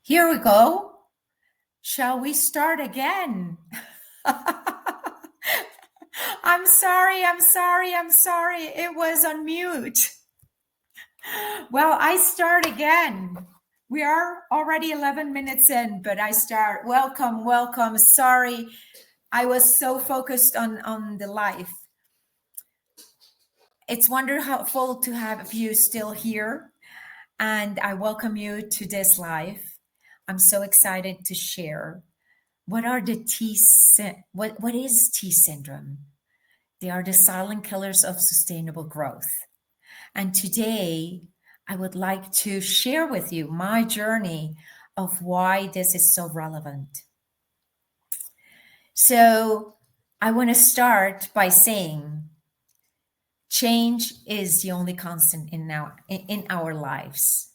Here we go. Shall we start again? I'm sorry. It was on mute. Well, I start again. We are already 11 minutes in, but I start. Welcome. Sorry, I was so focused on the life. It's wonderful to have you still here, and I welcome you to this life. I'm so excited to share. What are the what is T-Syndrome? They are the silent killers of sustainable growth. And today I would like to share with you my journey of why this is so relevant. So I want to start by saying change is the only constant in our lives.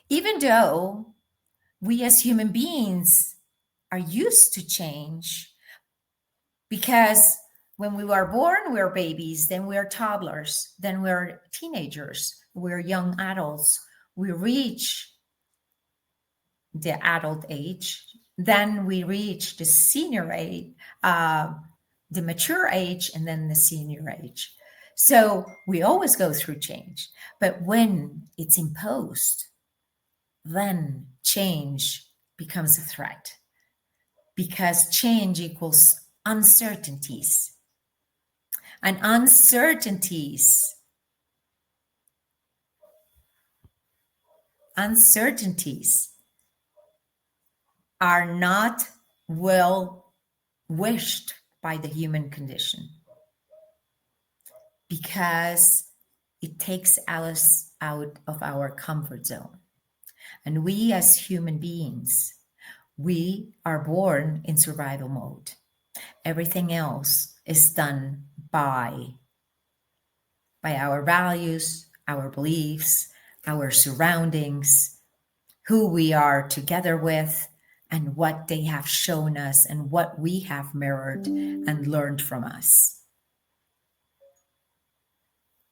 Even though we as human beings are used to change, because when we are born, we're babies, then we're toddlers, then we're teenagers, we're young adults. We reach the adult age, then we reach the senior age, the mature age, and then the senior age. So we always go through change. But when it's imposed, then change becomes a threat, because change equals uncertainties. And uncertainties are not well wished by the human condition, because it takes us out of our comfort zone. And we as human beings, we are born in survival mode. Everything else is done by our values, our beliefs, our surroundings, who we are together with, and what they have shown us and what we have mirrored and learned from us.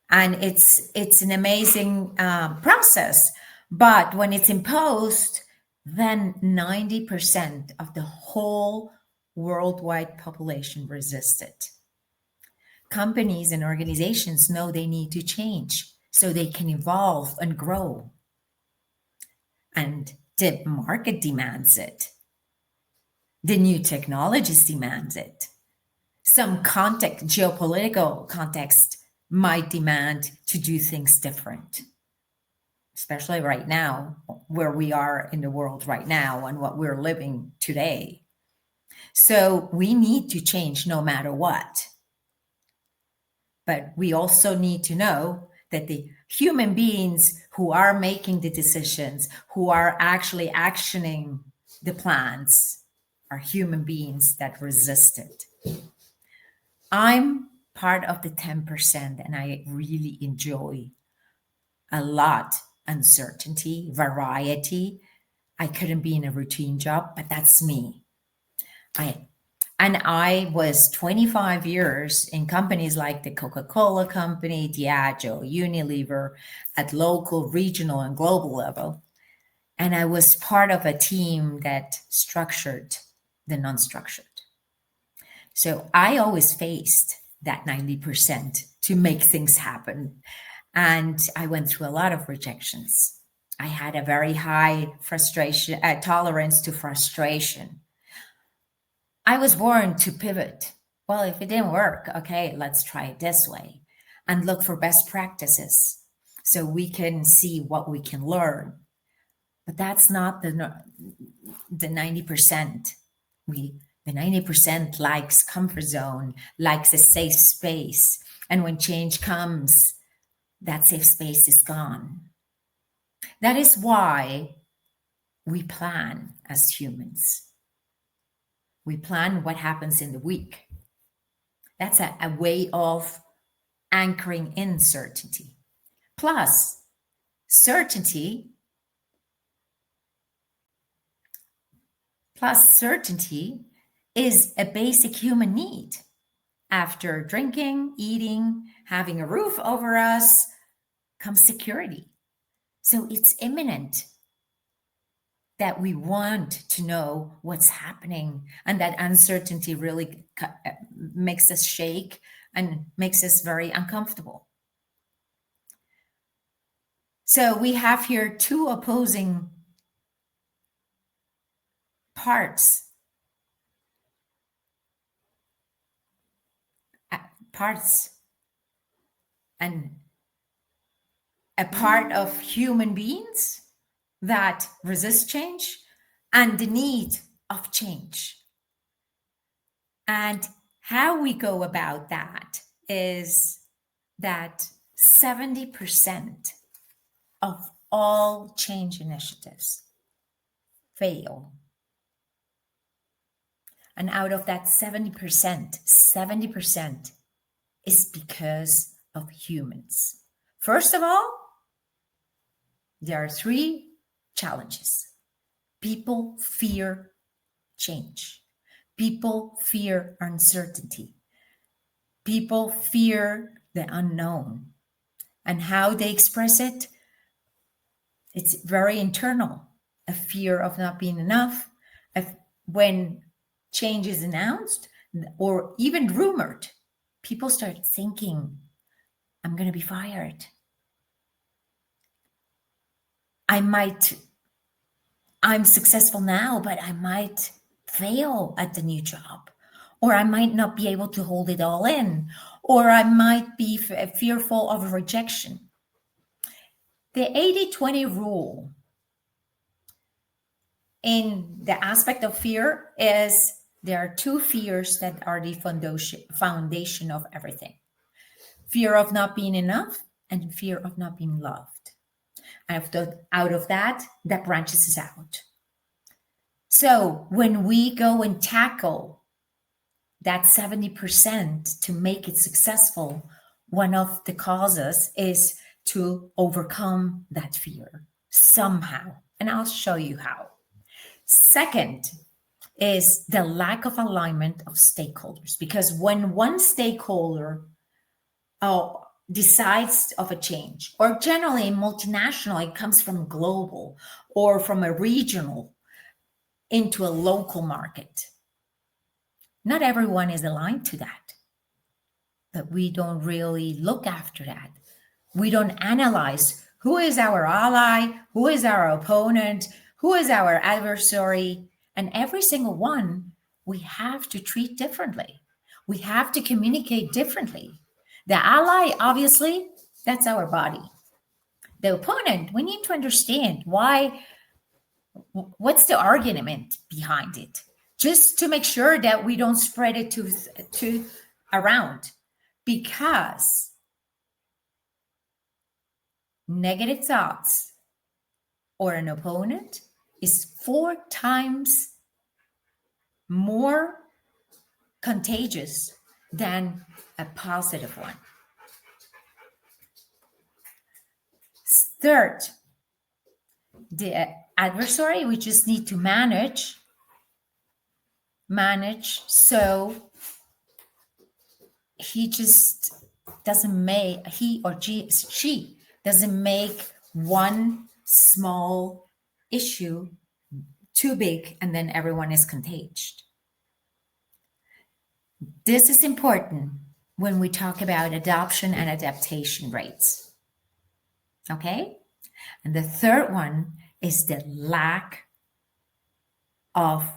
And it's an amazing process. But when it's imposed, then 90% of the whole worldwide population resist it. Companies and organizations know they need to change so they can evolve and grow. And the market demands it. The new technologies demands it. Some geopolitical context might demand to do things different, especially right now, where we are in the world right now and what we're living today. So we need to change no matter what. But we also need to know that the human beings who are making the decisions, who are actually actioning the plans, are human beings that resist it. I'm part of the 10%, and I really enjoy a lot uncertainty, variety. I couldn't be in a routine job, but that's me. I was 25 years in companies like the Coca-Cola company, Diageo, Unilever, at local, regional, and global level. And I was part of a team that structured the non-structured. So I always faced that 90% to make things happen. And I went through a lot of rejections. I had a very high tolerance to frustration. I was born to pivot. Well, if it didn't work, okay, let's try it this way and look for best practices so we can see what we can learn. But that's not the 90%. The 90% likes comfort zone, likes a safe space. And when change comes, that safe space is gone. That is why we plan as humans. We plan what happens in the week. That's a way of anchoring in certainty. Plus, certainty is a basic human need. After drinking, eating, having a roof over us comes security. So it's imminent that we want to know what's happening, and that uncertainty really makes us shake and makes us very uncomfortable. So we have here two opposing parts parts and a part of human beings that resist change and the need of change. And how we go about that is that 70% of all change initiatives fail. And out of that 70% is because of humans. First of all, there are three challenges. People fear change. People fear uncertainty. People fear the unknown. And how they express it, it's very internal. A fear of not being enough. When change is announced or even rumored, people start thinking, I'm going to be fired. I'm successful now, but I might fail at the new job, or I might not be able to hold it all in, or I might be fearful of rejection. The 80-20 rule in the aspect of fear is there are two fears that are the foundation of everything. Fear of not being enough and fear of not being loved. Out of that branches out. So when we go and tackle that 70% to make it successful, one of the causes is to overcome that fear somehow. And I'll show you how. Second is the lack of alignment of stakeholders. Because when one stakeholder decides of a change, or generally multinational, it comes from global or from a regional into a local market. Not everyone is aligned to that, but we don't really look after that. We don't analyze who is our ally, who is our opponent, who is our adversary, and every single one we have to treat differently. We have to communicate differently. The ally, obviously, that's our body. The opponent, we need to understand what's the argument behind it, just to make sure that we don't spread it to around, because negative thoughts or an opponent is 4 times more contagious than a positive one. Third, the adversary, we just need to manage so he or she doesn't make one small issue too big and then everyone is contagious. This is important when we talk about adoption and adaptation rates. Okay? And the third one is the lack of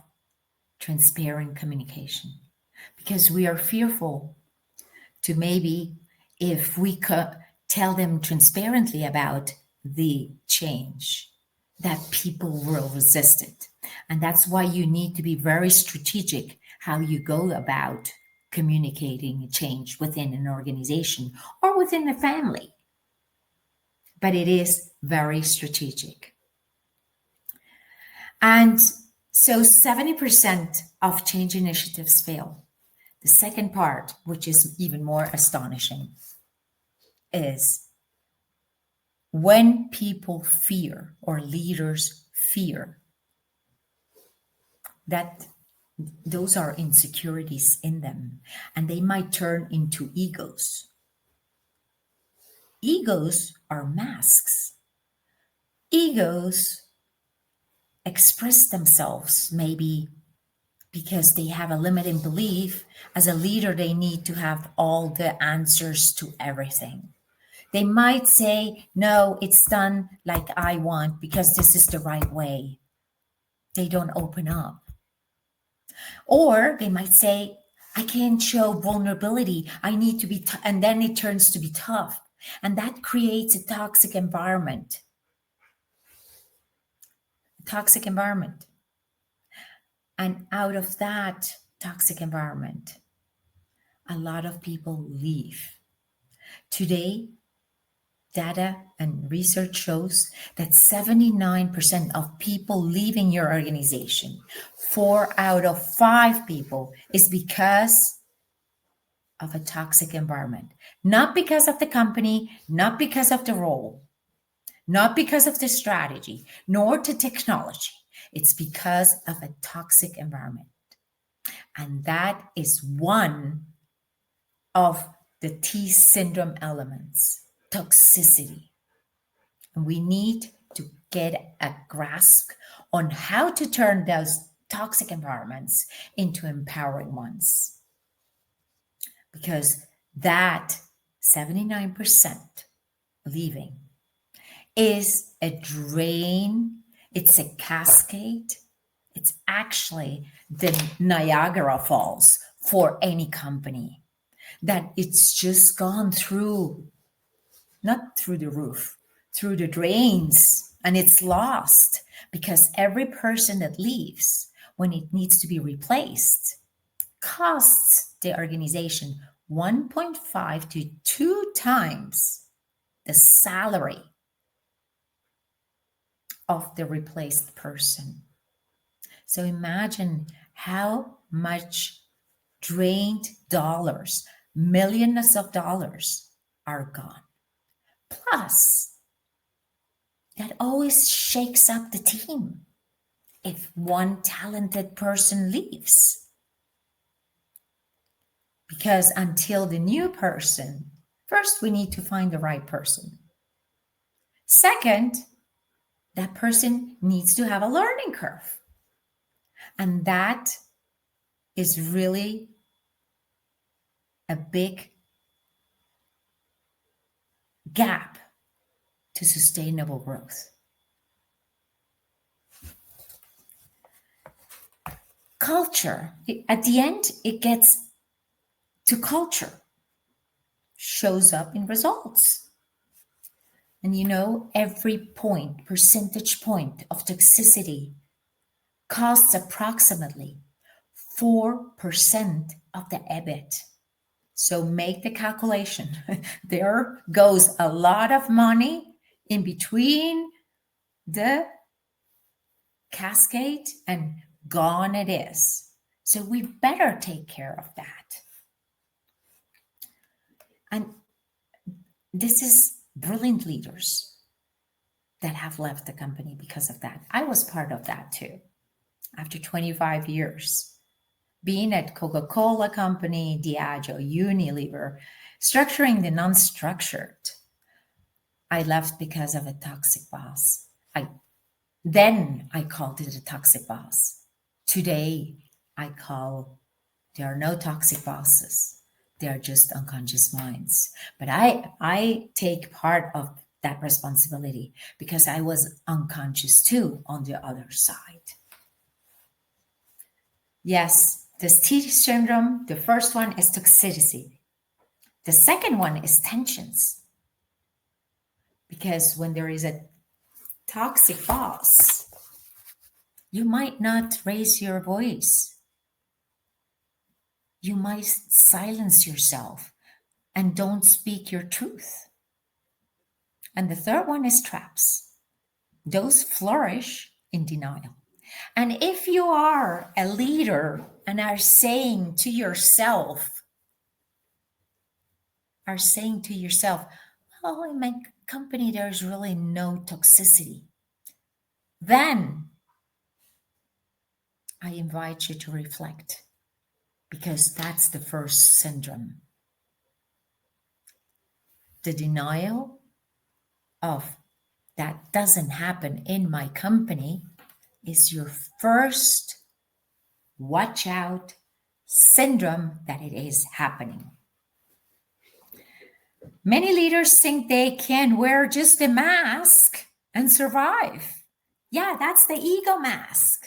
transparent communication, because we are fearful to maybe, if we could tell them transparently about the change, that people will resist it. And that's why you need to be very strategic how you go about communicating change within an organization or within a family. But it is very strategic. And so 70% of change initiatives fail. The second part, which is even more astonishing, is when people fear, or leaders fear, that those are insecurities in them, and they might turn into egos. Egos are masks. Egos express themselves, maybe because they have a limiting belief. As a leader, they need to have all the answers to everything. They might say, no, it's done like I want because this is the right way. They don't open up. Or they might say, I can't show vulnerability. I need to be, and then it turns to be tough. And that creates a toxic environment. Toxic environment. And out of that toxic environment, a lot of people leave. Today, data and research shows that 79% of people leaving your organization, 4 out of 5 people, is because of a toxic environment. Not because of the company, not because of the role, not because of the strategy, nor the technology. It's because of a toxic environment. And that is one of the T-Syndrome elements, toxicity. And we need to get a grasp on how to turn those toxic environments into empowering ones. Because that 79% leaving is a drain, it's a cascade, it's actually the Niagara Falls for any company. That it's just gone through, not through the roof, through the drains, and it's lost because every person that leaves when it needs to be replaced costs the organization 1.5 to 2 times the salary of the replaced person. So imagine how much drained dollars, millions of dollars are gone. Plus, that always shakes up the team if one talented person leaves. Because until the new person, first we need to find the right person. Second, that person needs to have a learning curve. And that is really a big gap to sustainable growth. Culture, at the end, it gets to culture, shows up in results. And you know, every percentage point of toxicity costs approximately 4% of the EBIT. So make the calculation. There goes a lot of money in between the cascade and gone it is. So we better take care of that. And this is brilliant leaders that have left the company because of that. I was part of that too. After 25 years, being at Coca-Cola Company, Diageo, Unilever, structuring the non-structured, I left because of a toxic boss. Then I called it a toxic boss. Today, I call there are no toxic bosses. They are just unconscious minds. But I take part of that responsibility because I was unconscious too on the other side. Yes, this T-syndrome, the first one is toxicity. The second one is tensions. Because when there is a toxic boss, you might not raise your voice. You might silence yourself and don't speak your truth. And the third one is traps. Those flourish in denial. And if you are a leader and are saying to yourself, well, in my company, there's really no toxicity, then I invite you to reflect, because that's the first syndrome. The denial of that doesn't happen in my company is your first watch out syndrome that it is happening. Many leaders think they can wear just a mask and survive. Yeah, that's the ego mask.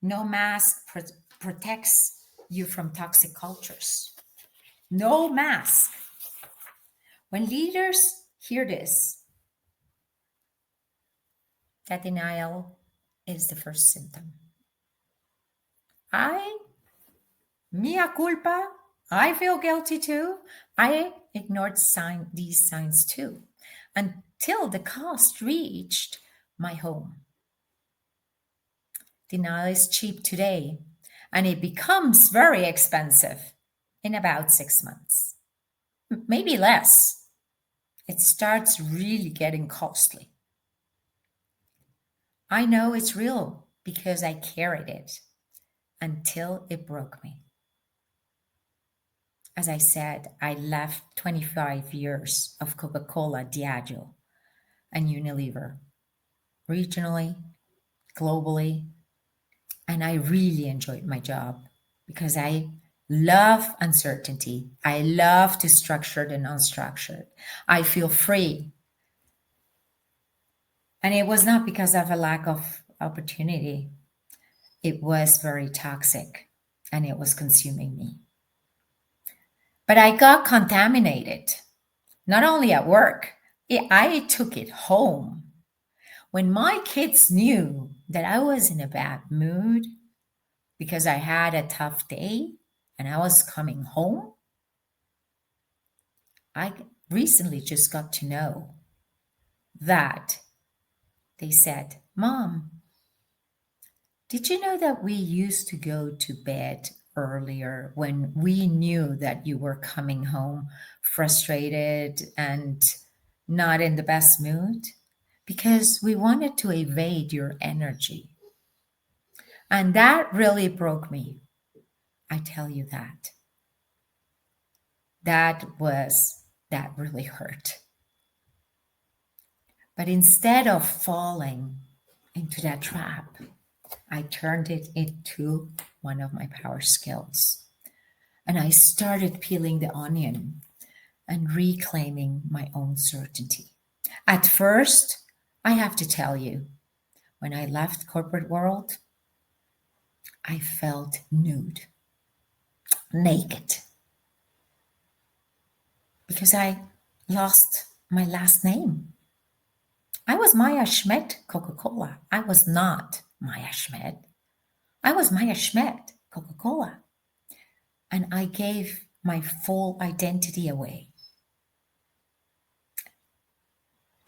No mask protects you from toxic cultures. No mask. When leaders hear this, that denial is the first symptom. Mea culpa, I feel guilty too. I ignored these signs too until the cost reached my home. Denial is cheap today, and it becomes very expensive in about 6 months, maybe less. It starts really getting costly. I know it's real because I carried it until it broke me. As I said, I left 25 years of Coca-Cola, Diageo, and Unilever, regionally, globally, and I really enjoyed my job because I love uncertainty. I love the structured and unstructured. I feel free. And it was not because of a lack of opportunity. It was very toxic and it was consuming me. But I got contaminated, not only at work, I took it home. When my kids knew that I was in a bad mood because I had a tough day and I was coming home, I recently just got to know that they said, Mom, did you know that we used to go to bed earlier when we knew that you were coming home frustrated and not in the best mood? Because we wanted to evade your energy. And that really broke me. I tell you that. That really hurt. But instead of falling into that trap, I turned it into one of my power skills. And I started peeling the onion and reclaiming my own certainty. At first, I have to tell you, when I left corporate world, I felt nude, naked, because I lost my last name. I was Maya Schmidt, Coca-Cola. I was not Maya Schmidt. I was Maya Schmidt, Coca-Cola. And I gave my full identity away.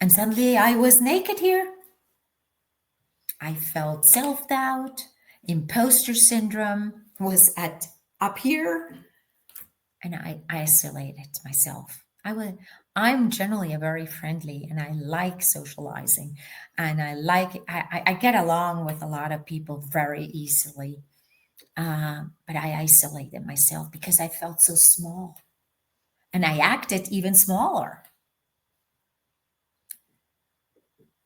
And suddenly I was naked here. I felt self-doubt, imposter syndrome was up here, and I isolated myself. I'm generally a very friendly, and I like socializing, and I get along with a lot of people very easily. But I isolated myself because I felt so small, and I acted even smaller.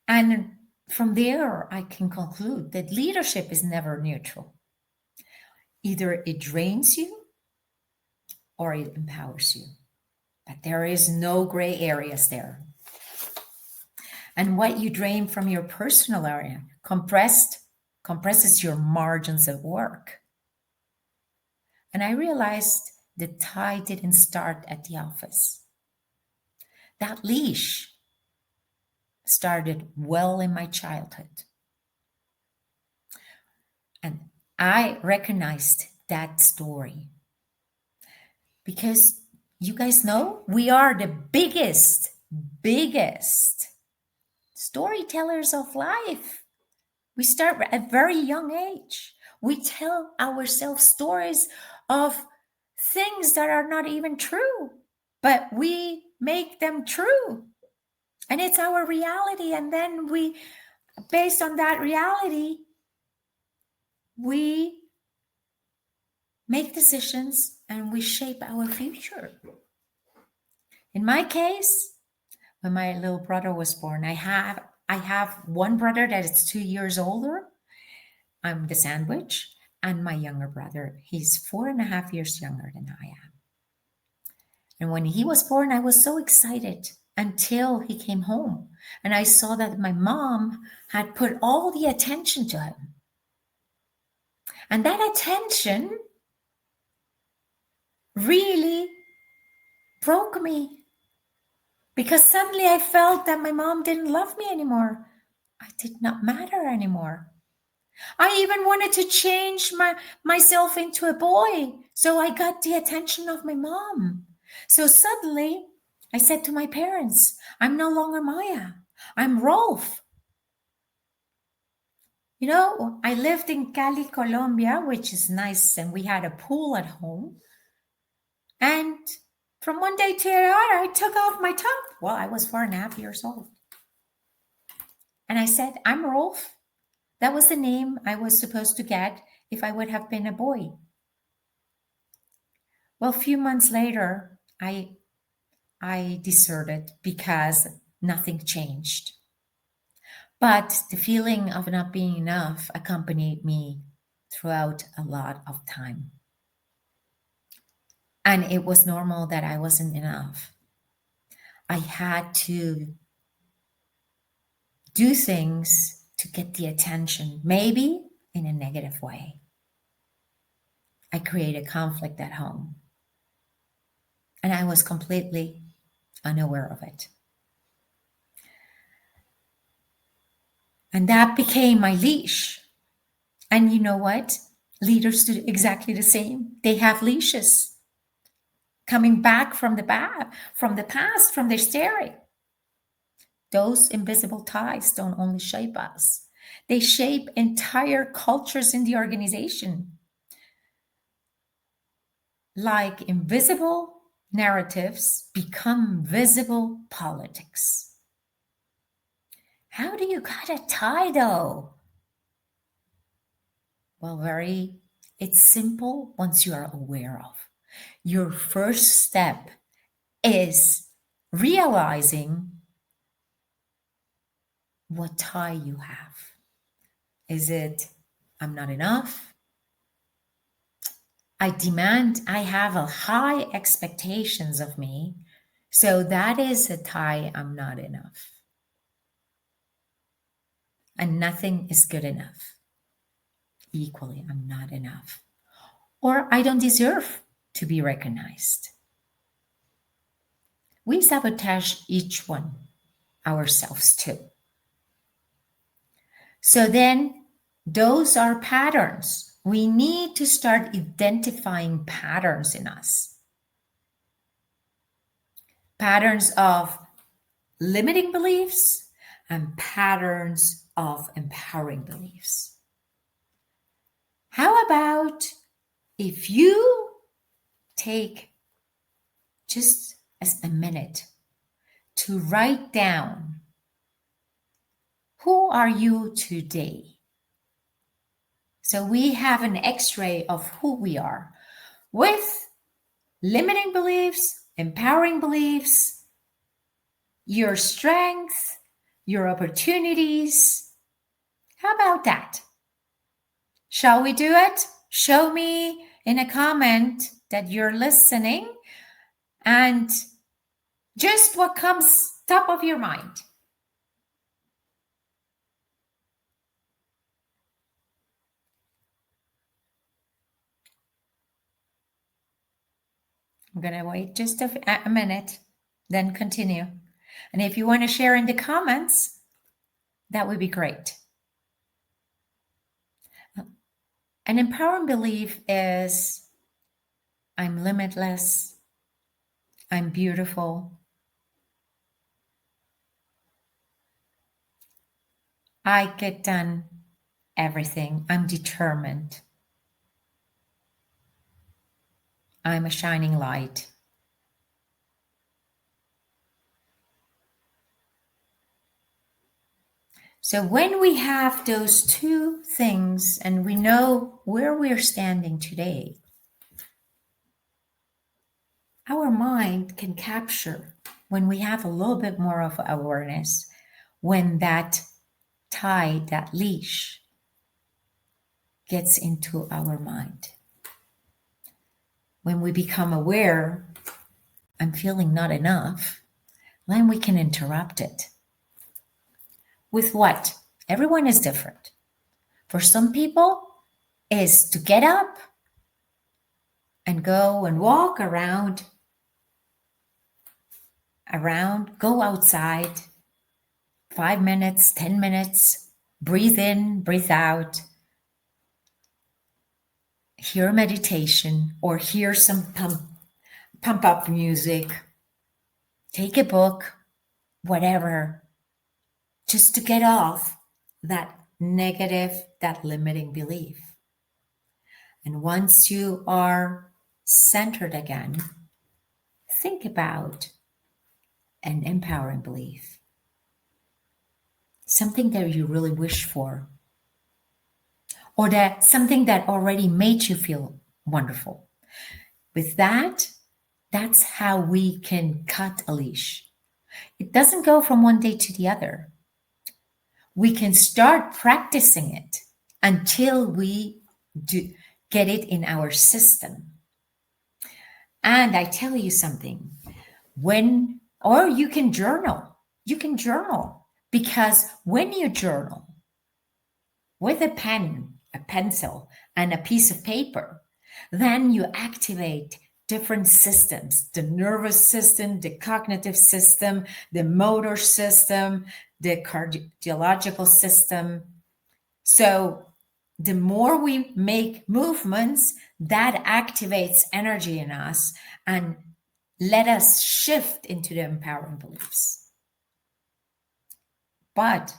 And from there, I can conclude that leadership is never neutral. Either it drains you or it empowers you. But there is no gray areas there. And what you drain from your personal area compresses your margins at work. And I realized the tie didn't start at the office. That leash started well in my childhood. And I recognized that story because you guys know we are the biggest storytellers of life. We start at a very young age. We tell ourselves stories of things that are not even true, but we make them true. And it's our reality. And then based on that reality, we make decisions and we shape our future. In my case, when my little brother was born, I have one brother that is 2 years older, I'm the sandwich, and my younger brother, he's 4.5 years younger than I am. And when he was born, I was so excited until he came home. And I saw that my mom had put all the attention to him. And that attention really broke me because suddenly I felt that my mom didn't love me anymore. I did not matter anymore. I even wanted to change myself into a boy. So I got the attention of my mom. So suddenly I said to my parents, I'm no longer Maya. I'm Rolf. You know, I lived in Cali, Colombia, which is nice. And we had a pool at home. And from one day to the other, I took off my top. Well, I was 4.5 years old. And I said, I'm Rolf. That was the name I was supposed to get if I would have been a boy. Well, a few months later, I deserted because nothing changed. But the feeling of not being enough accompanied me throughout a lot of time. And it was normal that I wasn't enough. I had to do things to get the attention, maybe in a negative way. I created conflict at home. And I was completely unaware of it. And that became my leash. And you know what? Leaders do exactly the same. They have leashes coming back from the past, from their story. Those invisible ties don't only shape us. They shape entire cultures in the organization. Like invisible narratives become visible politics. How do you cut a tie though? Well, it's simple once you are aware of. Your first step is realizing what tie you have. Is it, I'm not enough? I have a high expectations of me. So that is a tie, I'm not enough. And nothing is good enough. Equally, I'm not enough. Or I don't deserve to be recognized. We sabotage each one ourselves too. So then those are patterns. We need to start identifying patterns in us. Patterns of limiting beliefs and patterns of empowering beliefs. How about if you take just as a minute to write down, who are you today? So we have an X-ray of who we are with limiting beliefs, empowering beliefs, your strengths, your opportunities. How about that? Shall we do it? Show me in a comment that you're listening and just what comes top of your mind. I'm going to wait just a minute, then continue. And if you want to share in the comments, that would be great. An empowering belief is, I'm limitless, I'm beautiful, I get done everything, I'm determined, I'm a shining light. So when we have those two things and we know where we're standing today, our mind can capture, when we have a little bit more of awareness, when that tie, that leash gets into our mind. When we become aware, I'm feeling not enough, then we can interrupt it. With what? Everyone is different. For some people, is to get up and go and walk around, go outside, 5 minutes, 10 minutes, breathe in, breathe out, hear meditation or hear some pump up music, take a book, whatever, just to get off that negative, that limiting belief. And once you are centered again, think about an empowering belief, something that you really wish for, or that something that already made you feel wonderful. With that, that's how we can cut a leash. It doesn't go from one day to the other. We can start practicing it until we get it in our system. And I tell you something, or you can journal. You can journal because when you journal with a pen, a pencil, and a piece of paper, then you activate different systems, the nervous system, the cognitive system, the motor system, the cardiological system. So the more we make movements, that activates energy in us and let us shift into the empowering beliefs. But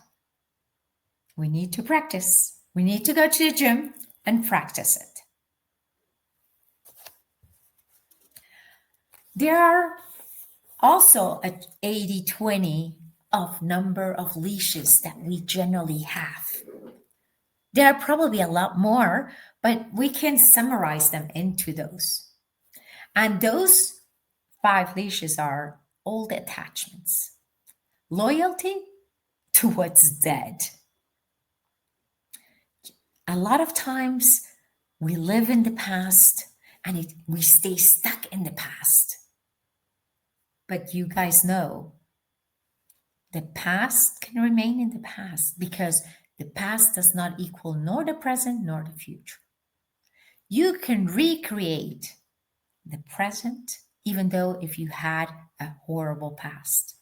we need to practice. We need to go to the gym and practice it. There are also an 80-20 of number of leashes that we generally have. There are probably a lot more, but we can summarize them into those. And those 5 leashes are old attachments, loyalty to what's dead. A lot of times we live in the past and we stay stuck in the past. But you guys know the past can remain in the past because the past does not equal nor the present nor the future. You can recreate the present even though if you had a horrible past.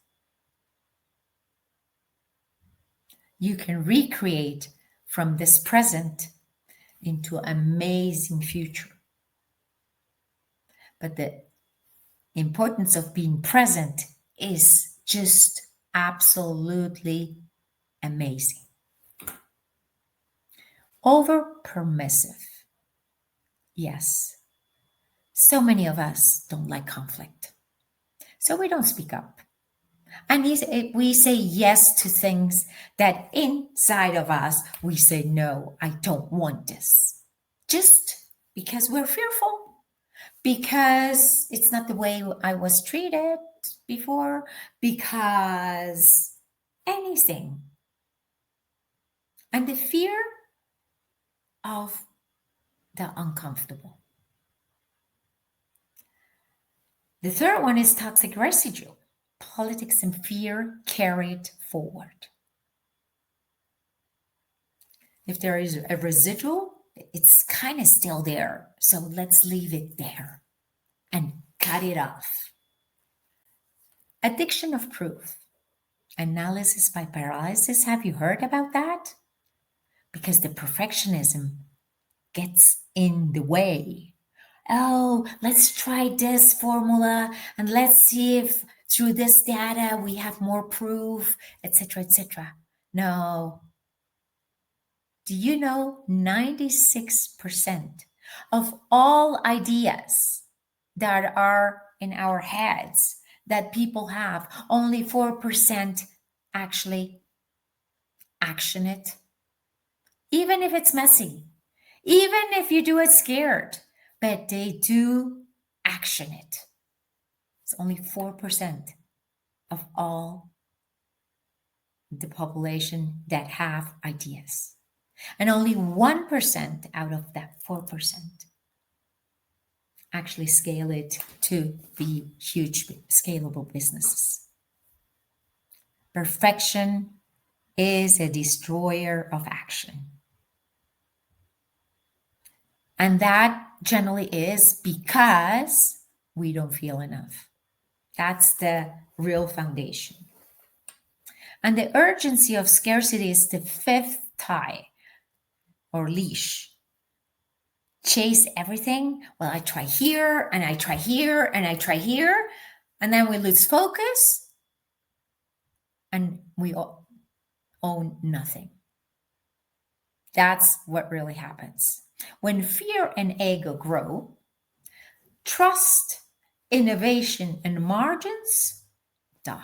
You can recreate from this present into an amazing future. But the importance of being present is just absolutely amazing. Over permissive. Yes. So many of us don't like conflict. So we don't speak up. And we say yes to things that inside of us, we say, no, I don't want this. Just because we're fearful. Because it's not the way I was treated before, because anything. And the fear of the uncomfortable. The third one is toxic residue, politics and fear carried forward. If there is a residual, it's kind of still there. So let's leave it there and cut it off. Addiction of proof. Analysis by paralysis. Have you heard about that? Because the perfectionism gets in the way. Oh, let's try this formula and let's see if through this data we have more proof, etc., etc. No. Do you know 96% of all ideas that are in our heads that people have, only 4% actually action it? Even if it's messy, even if you do it scared, but they do action it. It's only 4% of all the population that have ideas. And only 1% out of that 4% actually scale it to be huge, scalable businesses. Perfection is a destroyer of action. And that generally is because we don't feel enough. That's the real foundation. And the urgency of scarcity is the fifth tie or leash. Chase everything. Well, I try here and I try here and I try here. And then we lose focus and we own nothing. That's what really happens. When fear and ego grow, trust, innovation, and margins die.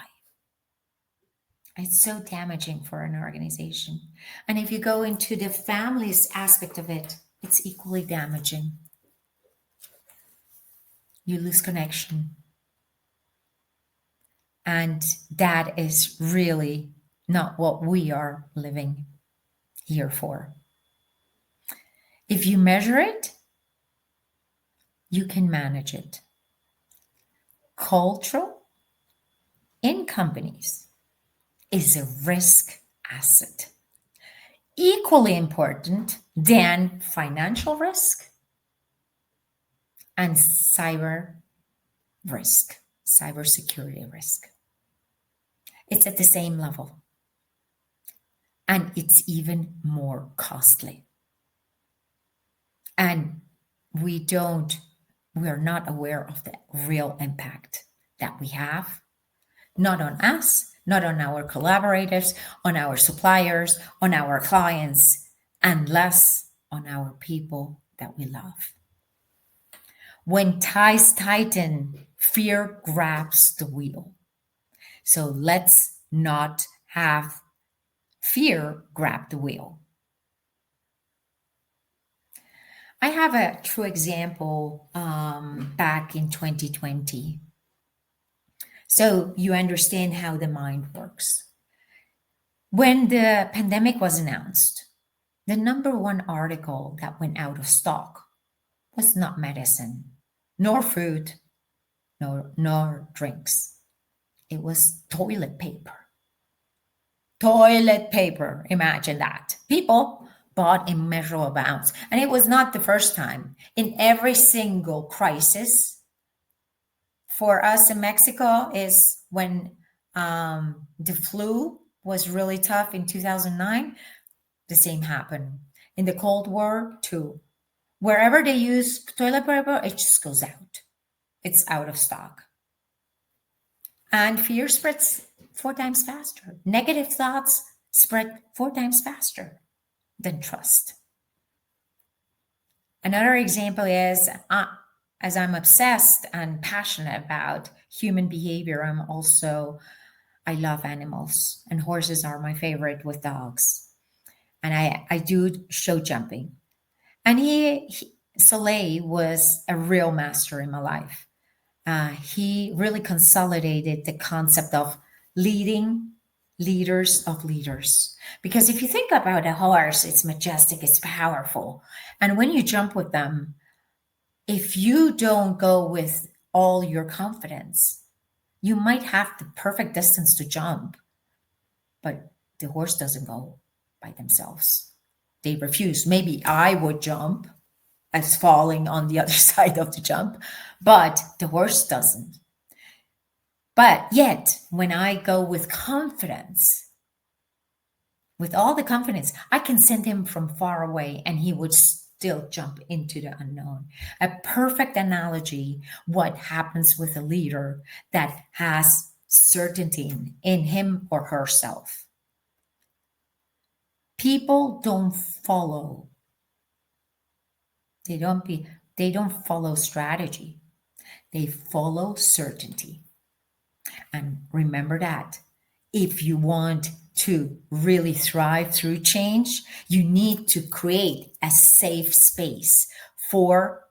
It's so damaging for an organization. And if you go into the families aspect of it, it's equally damaging. You lose connection. And that is really not what we are living here for. If you measure it, you can manage it. Cultural in companies is a risk asset. Equally important than financial risk and cyber risk, cybersecurity risk. It's at the same level. And it's even more costly. And we're not aware of the real impact that we have, not on us, not on our collaborators, on our suppliers, on our clients, and less on our people that we love. When ties tighten, fear grabs the wheel. So let's not have fear grab the wheel. I have a true example back in 2020. So you understand how the mind works. When the pandemic was announced, the number one article that went out of stock was not medicine, nor food, nor drinks. It was toilet paper. Toilet paper, imagine that. People bought immeasurable amounts. And it was not the first time. In every single crisis, for us in Mexico, is when the flu was really tough in 2009, the same happened. In the Cold War, too. Wherever they use toilet paper, it just goes out. It's out of stock. And fear spreads 4 times faster. Negative thoughts spread 4 times faster than trust. Another example is, as I'm obsessed and passionate about human behavior, I love animals, and horses are my favorite with dogs. And I do show jumping. And Soleil was a real master in my life. He really consolidated the concept of leaders of leaders. Because if you think about a horse, it's majestic, it's powerful. And when you jump with them, if you don't go with all your confidence, you might have the perfect distance to jump, but the horse doesn't go by themselves. They refuse. Maybe I would jump as falling on the other side of the jump, but the horse doesn't. But yet, when I go with confidence, with all the confidence, I can send him from far away and he would still jump into the unknown. A perfect analogy, what happens with a leader that has certainty in him or herself. People don't follow. They don't follow strategy. They follow certainty. And remember that if you want to really thrive through change, you need to create a safe space for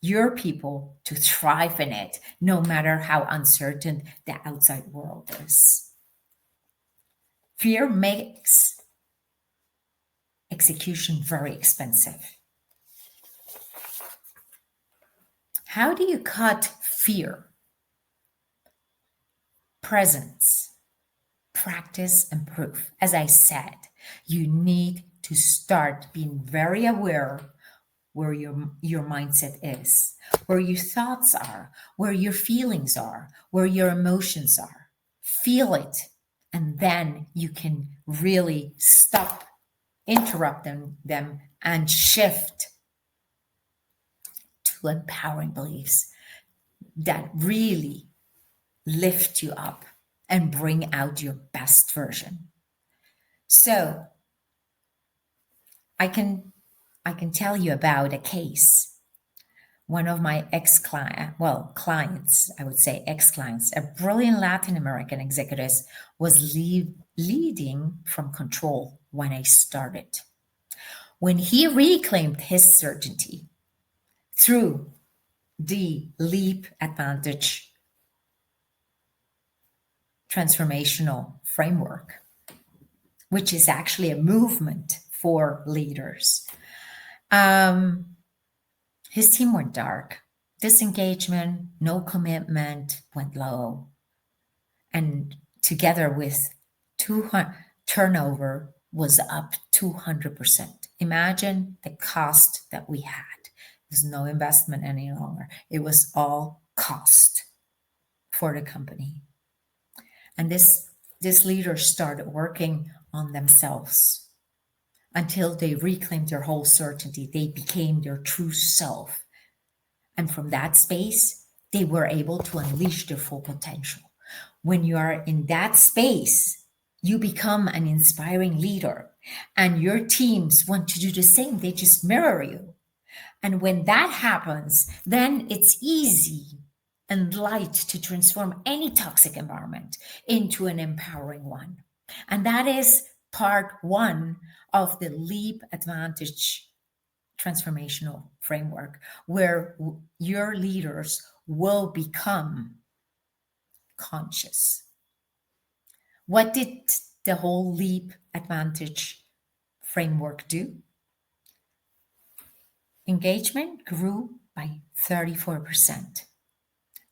your people to thrive in it, no matter how uncertain the outside world is. Fear makes a execution very expensive. How do you cut fear? Presence, practice, and proof. As I said, you need to start being very aware where your mindset is, where your thoughts are, where your feelings are, where your emotions are. Feel it, and then you can really stop interrupting them and shift to empowering beliefs that really lift you up and bring out your best version. So I can tell you about a case. One of my clients, I would say ex-clients, a brilliant Latin American executive, was leading from control when I started. When he reclaimed his certainty through the Leap Advantage transformational framework, which is actually a movement for leaders. His team went dark. Disengagement, no commitment went low. And together with 200, turnover was up 200%. Imagine the cost that we had. There's no investment any longer. It was all cost for the company. And this leader started working on themselves until they reclaimed their whole certainty. They became their true self. And from that space, they were able to unleash their full potential. When you are in that space, you become an inspiring leader, and your teams want to do the same. They just mirror you. And when that happens, then it's easy and light to transform any toxic environment into an empowering one. And that is part one of the Leap Advantage transformational framework, where your leaders will become conscious. What did the whole Leap Advantage framework do? Engagement grew by 34%.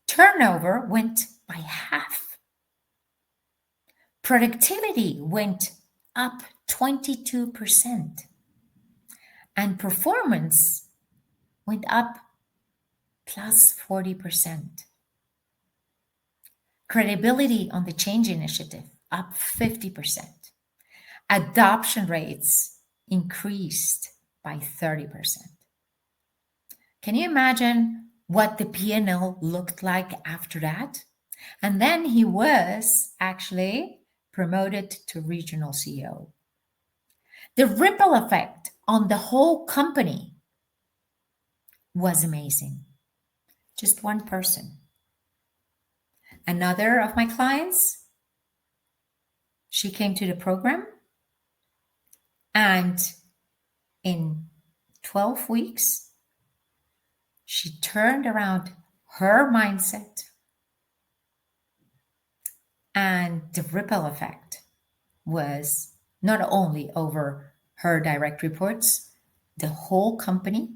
Turnover went by half. Productivity went up 22%. And performance went up plus 40%. Credibility on the change initiative up 50%. Adoption rates increased by 30%. Can you imagine what the P&L looked like after that? And then he was actually promoted to regional CEO. The ripple effect on the whole company was amazing. Just one person. Another of my clients, she came to the program, and in 12 weeks, she turned around her mindset, and the ripple effect was not only over her direct reports, the whole company.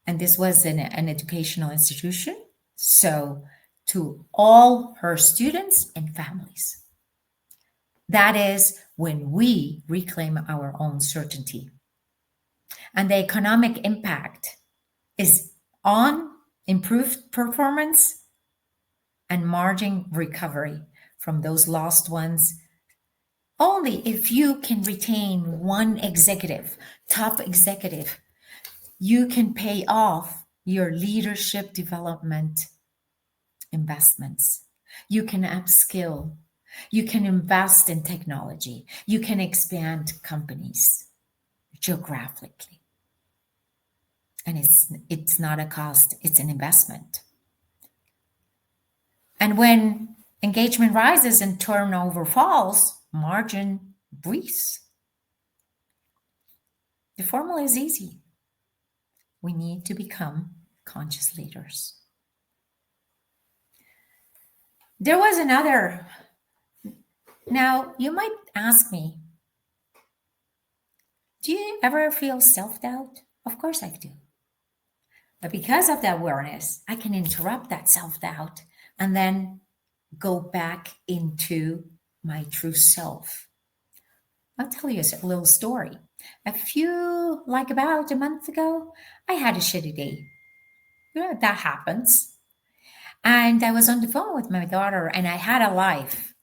And this was an educational institution, so to all her students and families. That is when we reclaim our own certainty. And the economic impact is on improved performance and margin recovery from those lost ones. Only if you can retain one executive, top executive, you can pay off your leadership development investments. You can upskill. You can invest in technology. You can expand companies geographically. And it's not a cost, it's an investment. And when engagement rises and turnover falls, margin breathes. The formula is easy. We need to become conscious leaders. There was another. Now, you might ask me, Do you ever feel self doubt? Of course I do. But because of that awareness, I can interrupt that self doubt and then go back into my true self. I'll tell you a little story. About a month ago, I had a shitty day. Yeah, that happens. And I was on the phone with my daughter and I had a live.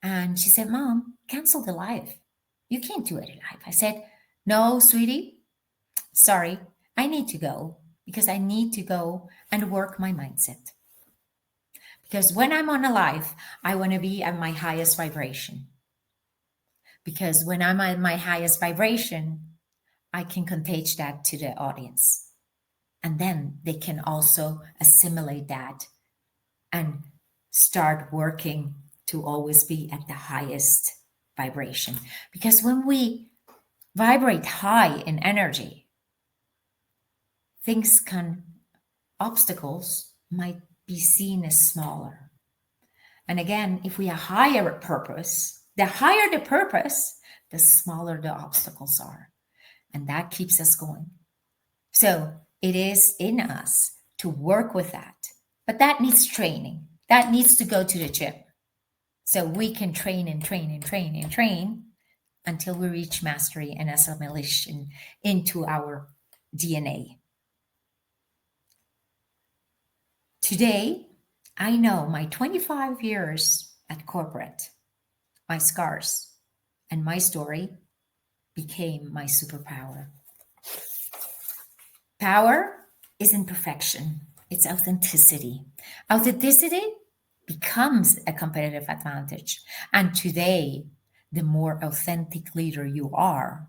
And she said, Mom, cancel the live. You can't do it live. I said, No, sweetie, sorry. I need to go because I need to go and work my mindset. Because when I'm on a live, I want to be at my highest vibration. Because when I'm at my highest vibration, I can contage that to the audience. And then they can also assimilate that and start working to always be at the highest vibration. Because when we vibrate high in energy, obstacles might be seen as smaller. And again, if we have higher purpose, the higher the purpose, the smaller the obstacles are. And that keeps us going. So it is in us to work with that. But that needs training. That needs to go to the gym. So we can train and train and train and train until we reach mastery and assimilation into our DNA. Today, I know my 25 years at corporate, my scars, and my story became my superpower. Power isn't perfection, it's authenticity. Authenticity becomes a competitive advantage. And today, the more authentic leader you are,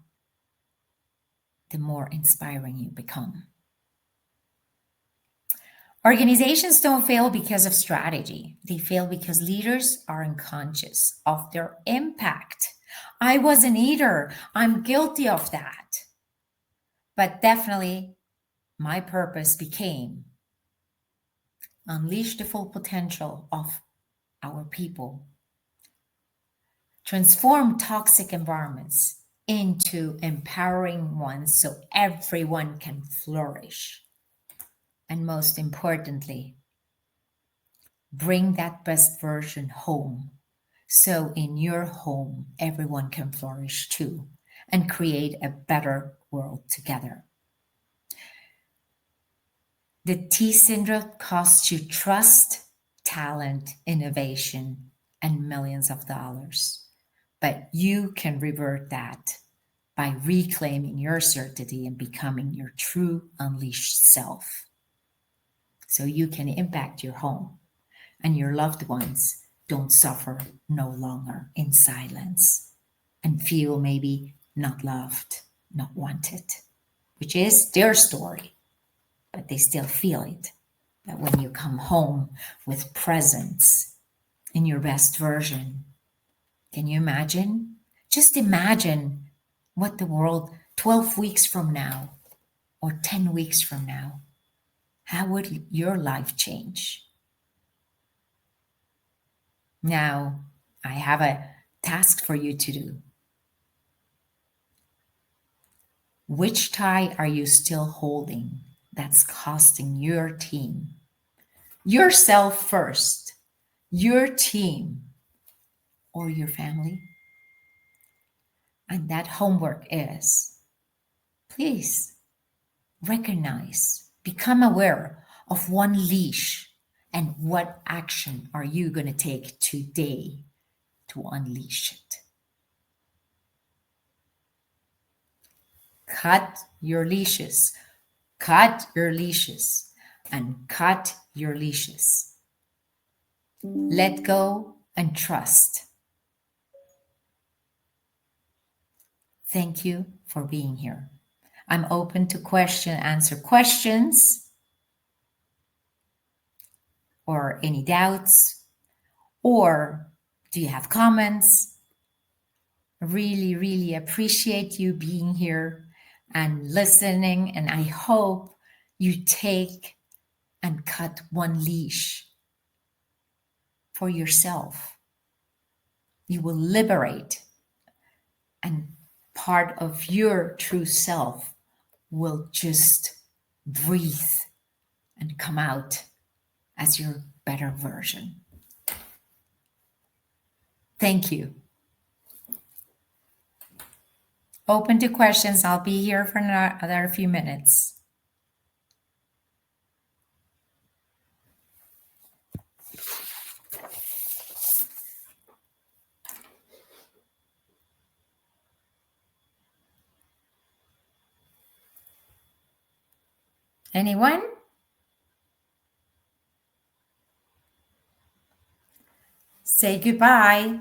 the more inspiring you become. Organizations don't fail because of strategy. They fail because leaders are unconscious of their impact. I was an eater. I'm guilty of that. But definitely, my purpose became unleash the full potential of our people, transform toxic environments into empowering ones so everyone can flourish. And most importantly, bring that best version home. So in your home, everyone can flourish too and create a better world together. The T-Syndrome costs you trust, talent, innovation, and millions of dollars. But you can revert that by reclaiming your certainty and becoming your true unleashed self. So you can impact your home and your loved ones don't suffer no longer in silence and feel maybe not loved, not wanted, which is their story, but they still feel it. But when you come home with presence in your best version, can you imagine? Just imagine what the world 12 weeks from now or 10 weeks from now, how would your life change? Now, I have a task for you to do. Which tie are you still holding that's costing your team? Yourself first, your team, or your family? And that homework is please recognize, become aware of one leash and what action are you going to take today to unleash it. Cut your leashes, and cut your leashes. Let go and trust. Thank you for being here. I'm open to answer questions or any doubts, or do you have comments? Really, really appreciate you being here and listening, and I hope you take and cut one leash for yourself. You will liberate and part of your true self will just breathe and come out as your better version. Thank you. Open to questions. I'll be here for another few minutes. Anyone? Say goodbye.